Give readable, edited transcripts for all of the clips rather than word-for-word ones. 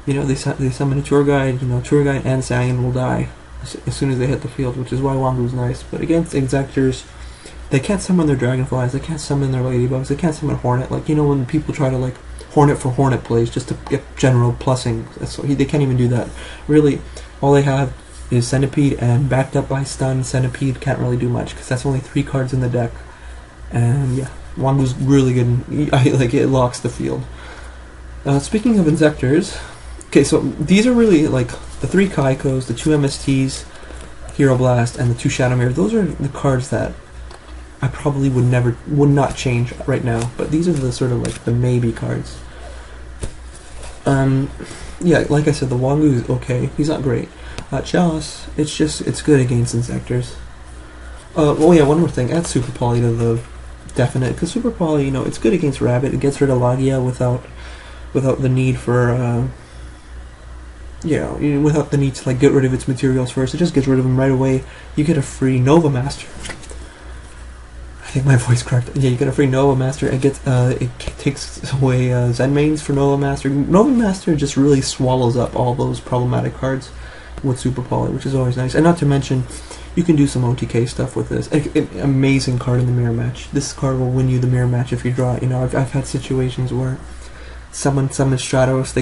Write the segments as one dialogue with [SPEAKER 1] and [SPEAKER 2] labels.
[SPEAKER 1] You know, they summon a tour guide. You know, tour guide and Saiyan will die as soon as they hit the field, which is why Wangu's nice. But against Exactors, they can't summon their dragonflies. They can't summon their ladybugs. They can't summon Hornet. Like, you know, when people try to like Hornet for Hornet plays just to get general plussing, so they can't even do that. Really, all they have is Centipede, and backed up by Stun, Centipede can't really do much because that's only 3 cards in the deck. And yeah, Wangu's really good. Like, it locks the field. Speaking of Insectors, okay, so these are really like the 3 Kaikos, the 2 MSTs, Hero Blast, and the 2 Shadow Mirror. Those are the cards that I probably would not change right now, but these are the sort of like the maybe cards. Yeah, like I said, the Wangu is okay. He's not great. Chalice, it's good against Insectors. Oh yeah, one more thing. Add Super Poly to the definite, because Super Poly, you know, it's good against Rabbit. It gets rid of Lagia without the need for, without the need to like get rid of its materials first. It just gets rid of them right away. You get a free Nova Master. I think my voice cracked. Yeah, you get a free Nova Master. It takes away Zen Mains for Nova Master. Nova Master just really swallows up all those problematic cards with Super Poly, which is always nice. And not to mention, you can do some OTK stuff with this. Amazing card in the mirror match. This card will win you the mirror match if you draw it. You know, I've had situations where someone summons Stratos,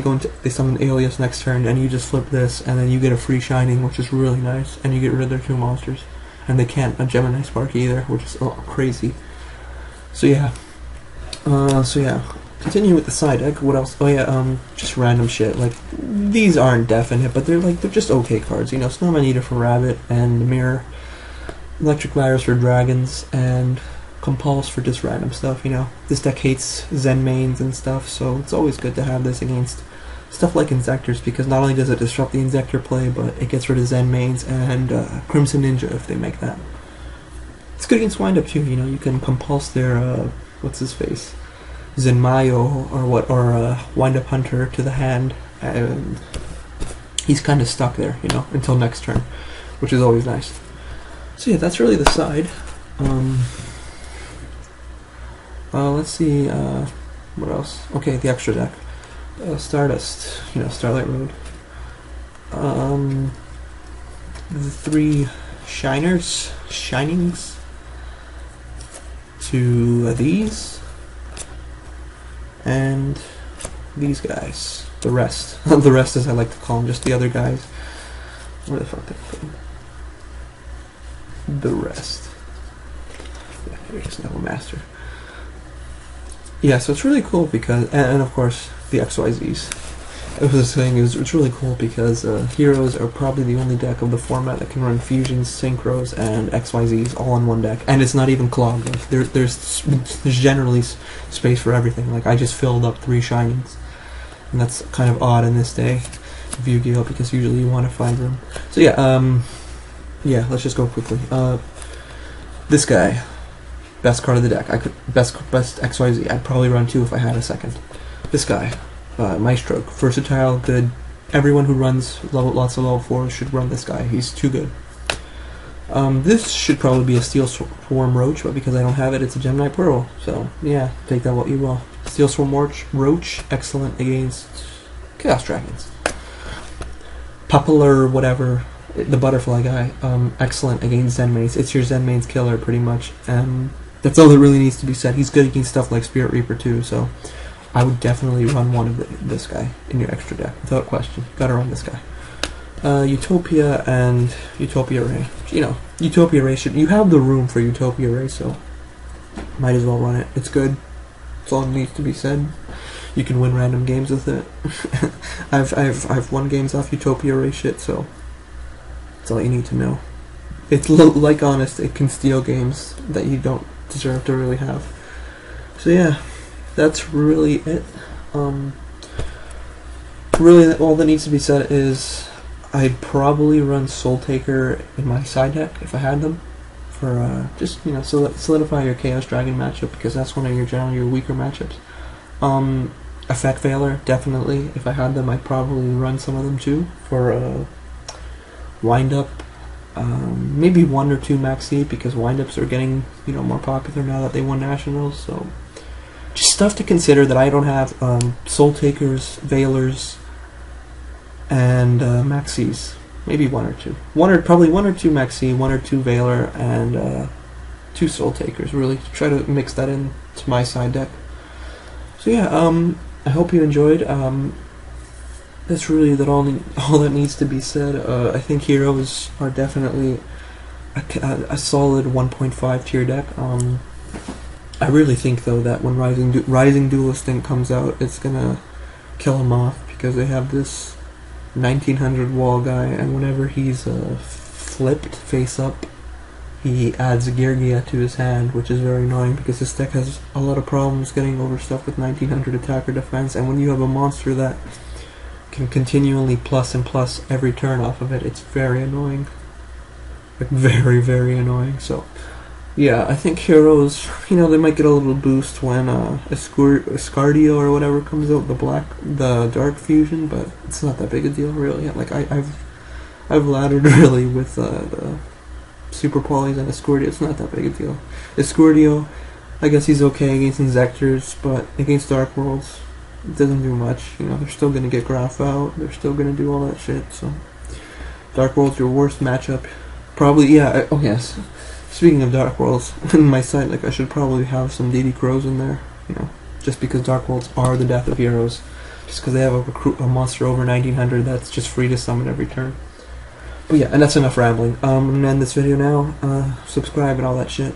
[SPEAKER 1] they summon Alias next turn, and you just flip this, and then you get a free Shining, which is really nice, and you get rid of their 2 monsters. And they can't a Gemini Spark either, which is crazy. So yeah. Continue with the side deck. What else? Oh yeah, just random shit. Like, these aren't definite, but they're just okay cards. You know, Snowman Eater for Rabbit and the Mirror, Electric Virus for Dragons, and Compulse for just random stuff. You know, this deck hates Zen Mains and stuff, so it's always good to have this against stuff like Insectors, because not only does it disrupt the Insector play, but it gets rid of Zen Mains and Crimson Ninja if they make that. It's good against Wind Up too. You know, you can compulse their what's his face, Zenmayo or Wind Up Hunter to the hand, and he's kind of stuck there, you know, until next turn, which is always nice. So yeah, that's really the side. Let's see, what else? Okay, the extra deck. Stardust, you know, Starlight Road. The 3 Shinings. 2 of these. And these guys. The rest. The rest, as I like to call them, just the other guys. Where the fuck did I put them? The rest. Yeah, here's Nova Master. Yeah, so it's really cool because, and of course, the XYZs. I was saying it's really cool because Heroes are probably the only deck of the format that can run Fusions, Synchros, and XYZs all in one deck, and it's not even clogged. Like, there's generally space for everything. Like, I just filled up 3 Shinings, and that's kind of odd in this day of Yu-Gi-Oh, because usually you want to find room. So yeah, let's just go quickly. This guy. Best card of the deck. Best XYZ. I'd probably run 2 if I had a second. This guy, Maestro, versatile, good. Everyone who runs lots of level 4s should run this guy. He's too good. This should probably be a Steel Swarm Roach, but because I don't have it, it's a Gemini Pearl. So yeah, take that what you will. Steel Swarm Roach, excellent against Chaos Dragons. Popular, whatever. The butterfly guy, excellent against Zen Mains. It's your Zen Mains killer, pretty much. That's all that really needs to be said. He's good against stuff like Spirit Reaper too, so I would definitely run one of this guy in your extra deck, without question. Gotta run this guy. Utopia and Utopia Ray. You know, Utopia Ray you have the room for Utopia Ray, so might as well run it. It's good. That's all that needs to be said. You can win random games with it. I've won games off Utopia Ray shit, so that's all you need to know. It's like Honest, it can steal games that you don't deserve to really have. So yeah, that's really it. Really, all that needs to be said is I'd probably run Soul Taker in my side deck if I had them, for just, you know, solidify your Chaos Dragon matchup, because that's one of your generally your weaker matchups. Effect Veiler, definitely. If I had them, I'd probably run some of them too for Wind Up. Maybe 1 or 2 Max Seed, because Wind-Ups are getting, you know, more popular now that they won Nationals, so just stuff to consider that I don't have. Soul Takers, Veilers, and Maxis. Maybe one or two. Probably one or two Maxi, one or two Valor, and 2 Soul Takers. Really try to mix that in to my side deck. So yeah, I hope you enjoyed. That's really all that needs to be said. I think heroes are definitely a solid 1.5 tier deck. I really think though that when Rising Duelist Instinct comes out, it's gonna kill him off, because they have this 1900 wall guy, and whenever he's flipped face up, he adds a Geargia to his hand, which is very annoying because this deck has a lot of problems getting over stuff with 1900 attack or defense, and when you have a monster that can continually plus and plus every turn off of it, it's very annoying. Like, very, very annoying. So yeah, I think heroes, they might get a little boost when Escardio or whatever comes out, the dark fusion, but it's not that big a deal really. Like I've laddered really with the Super Polys and Escordio. It's not that big a deal. Escordio, I guess he's okay against Inzectors, but against Dark Worlds, it doesn't do much. They're still gonna get Graph out. They're still gonna do all that shit. So Dark World's your worst matchup. Probably, yeah. Oh yes. Speaking of Dark Worlds, in my site, like, I should probably have some DD Crows in there, just because Dark Worlds are the death of heroes. Just because they have a monster over 1900 that's just free to summon every turn. But yeah, and that's enough rambling. I'm gonna end this video now. Subscribe and all that shit.